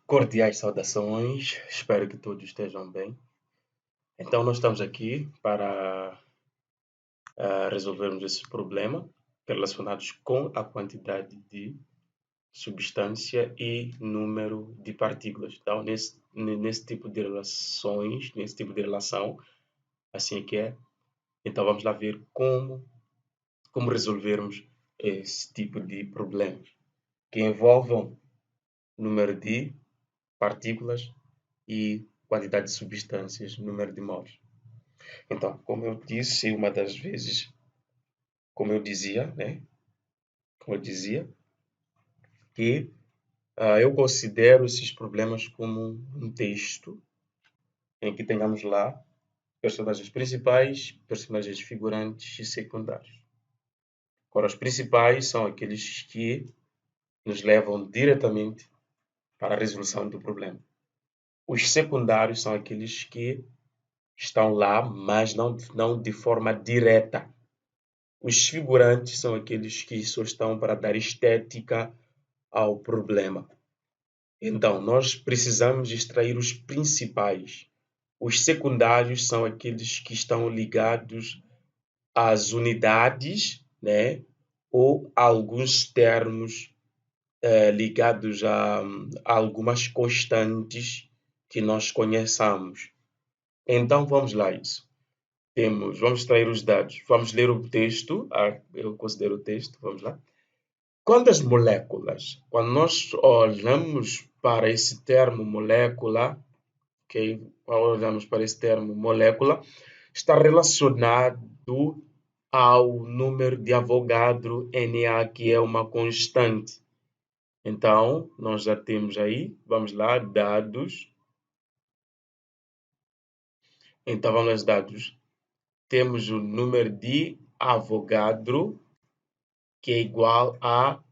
Cordiais saudações, espero que todos estejam bem. Então, nós estamos aqui para resolvermos esse problema relacionados com a quantidade de substância e número de partículas. Então, nesse tipo de relações, nesse tipo de relação, assim é que é. Então, vamos lá ver como resolvermos esse tipo de problemas que envolvam número de partículas e quantidade de substâncias, número de mols. Então, como eu disse uma das vezes, como eu dizia, né? Como eu dizia, que eu considero esses problemas como um texto em que tenhamos lá personagens principais, personagens figurantes e secundários. Agora, os principais são aqueles que nos levam diretamente para a resolução do problema. Os secundários são aqueles que estão lá, mas não de forma direta. Os figurantes são aqueles que só estão para dar estética ao problema. Então, nós precisamos extrair os principais. Os secundários são aqueles que estão ligados às unidades, né? Ou a alguns termos ligados a algumas constantes que nós conheçamos. Então, vamos lá isso. Vamos extrair os dados. Vamos ler o texto. Eu considero o texto. Vamos lá. Quantas moléculas? Quando nós olhamos para esse termo molécula, ok? Quando olhamos para esse termo molécula, está relacionado ao número de Avogadro Na, que é uma constante. Então, nós já temos aí, vamos lá, dados. Então, vamos aos dados. Temos o número de Avogadro, que é igual a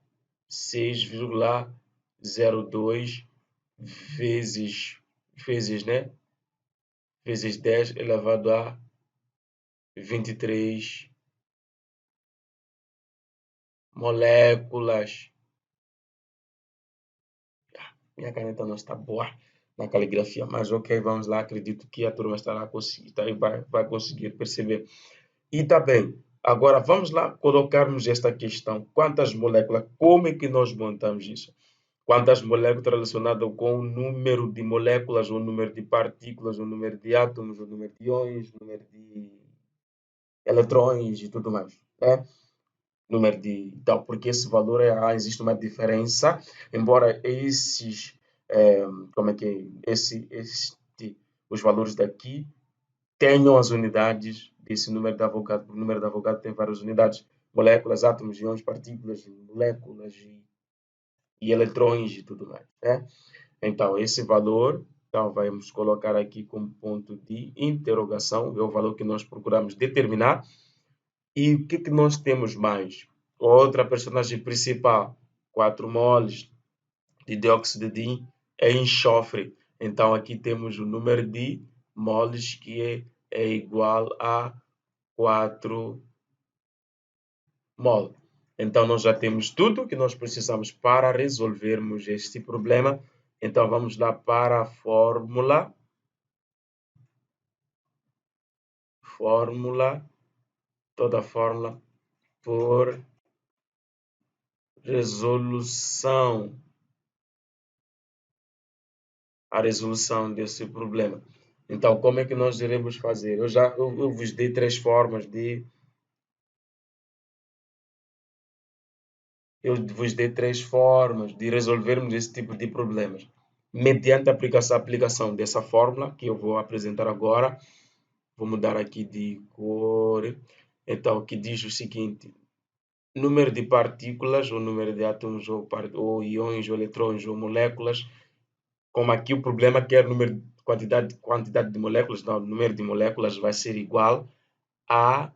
6,02 vezes, né? Vezes 10 elevado a 23 moléculas. Minha caneta não está boa na caligrafia, mas ok, vamos lá. Acredito que a turma estará vai conseguir perceber. E tá bem. Agora vamos lá colocarmos esta questão. Quantas moléculas? Como é que nós montamos isso? Quantas moléculas relacionadas com o número de moléculas, o número de partículas, o número de átomos, o número de íons, o número de eletrões e tudo mais, né? Número de então, porque esse valor existe uma diferença, embora esses como é que os valores daqui tenham as unidades desse número de Avogadro. O número de Avogadro tem várias unidades: moléculas, átomos, íons, partículas, moléculas e eletrões e tudo mais, né? Então, esse valor, então, vamos colocar aqui como ponto de interrogação, é o valor que nós procuramos determinar. E o que nós temos mais? Outra personagem principal, 4 moles de dióxido de enxofre. Então, aqui temos o número de moles que é igual a 4 mol. Então, nós já temos tudo que nós precisamos para resolvermos este problema. Então, vamos lá para a fórmula. Toda a fórmula por resolução. A resolução desse problema. Então, como é que nós iremos fazer? Eu vos dei três formas de resolvermos esse tipo de problemas. Mediante a aplicação dessa fórmula que eu vou apresentar agora, vou mudar aqui de cor. Então, que diz o seguinte: número de partículas, ou número de átomos, ou íons, ou eletrões, ou moléculas. Como aqui o problema quer número, quantidade de moléculas, não, o número de moléculas vai ser igual a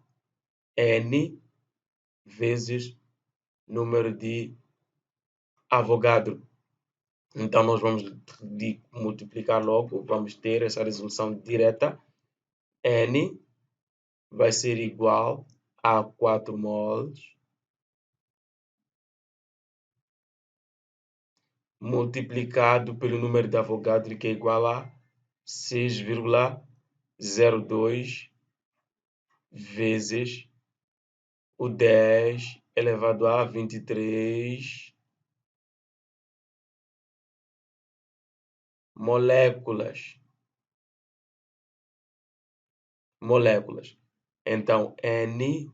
N vezes número de Avogadro. Então, nós vamos multiplicar logo, vamos ter essa resolução direta. N vai ser igual a 4 mols multiplicado pelo número de Avogadro, que é igual a 6,02 vezes o 10 elevado a 23 moléculas. Então, N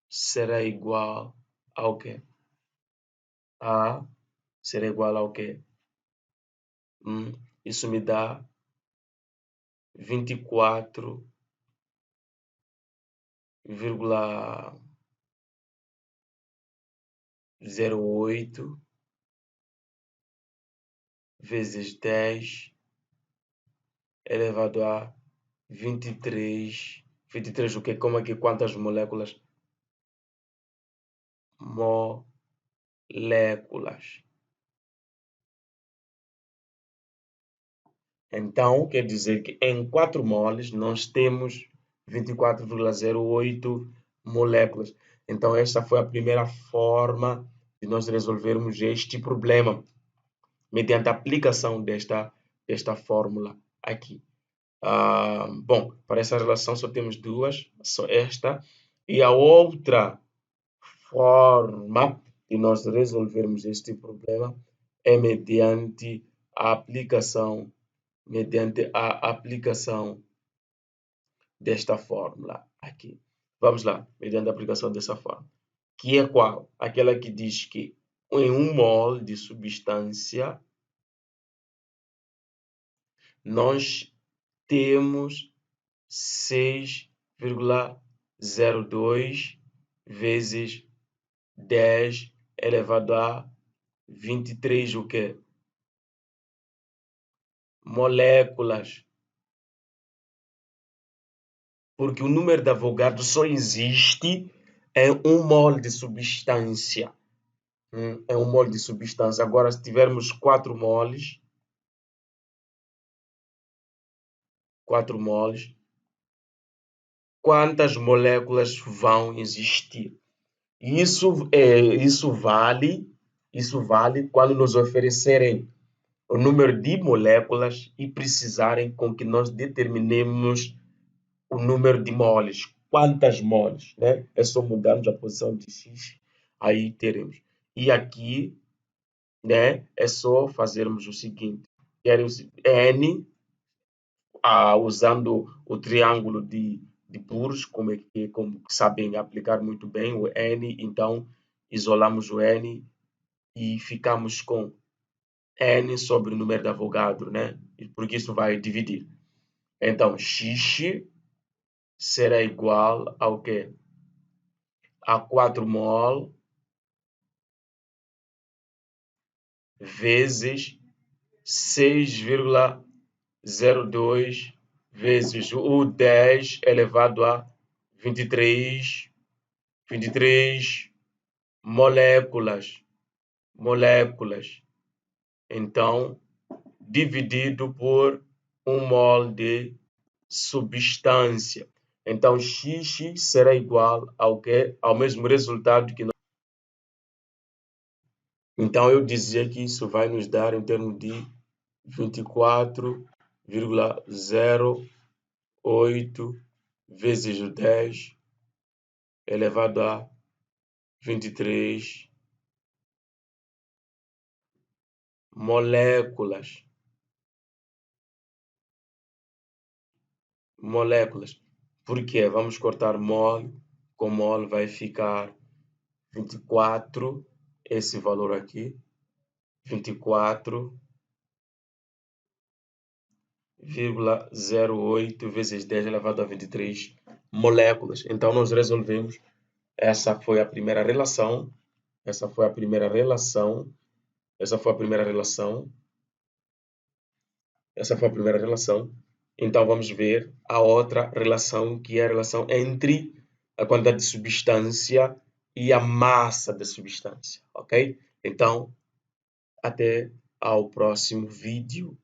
será igual ao quê? A será igual ao quê? Isso me dá 24,08 vezes 10 elevado a 23. 23 o quê? Como é que quantas moléculas? Moléculas. Então, quer dizer que em 4 moles nós temos 24,08 moléculas. Então, esta foi a primeira forma de nós resolvermos este problema, mediante a aplicação desta fórmula aqui. Bom, para essa relação só temos duas, só esta. E a outra forma de nós resolvermos este problema é mediante a aplicação desta fórmula aqui. Vamos lá, mediante a aplicação dessa fórmula. Que é qual? Aquela que diz que em 1 mol de substância nós temos 6,02 vezes 10 elevado a 23 o quê? Moléculas. Porque o número de Avogadro só existe em 1 mol de substância. É 1 mol de substância. Agora, se tivermos 4 moles, quantas moléculas vão existir? Isso vale quando nos oferecerem o número de moléculas e precisarem com que nós determinemos o número de moles. Quantas moles, né? É só mudarmos a posição de X, aí teremos. E aqui, né, é só fazermos o seguinte. N, usando o triângulo de Puros, como sabem aplicar muito bem o N, então isolamos o N e ficamos com N sobre o número de Avogadro, né? Porque isso vai dividir. Então, X será igual ao quê? A 4 mol vezes 6,02 vezes o 10 elevado a 23 moléculas. Então, dividido por 1 mol de substância. Então, X será igual ao quê? Ao mesmo resultado que nós. Então, eu dizia que isso vai nos dar em termos de 24,08 vezes o 10 elevado a 23 moléculas. Por quê? Vamos cortar mol com mol, vai ficar 24, esse valor aqui, 24,08 vezes 10 elevado a 23 moléculas. Então, nós resolvemos. Essa foi a primeira relação. Então, vamos ver a outra relação, que é a relação entre a quantidade de substância e a massa da substância, ok? Então, até ao próximo vídeo.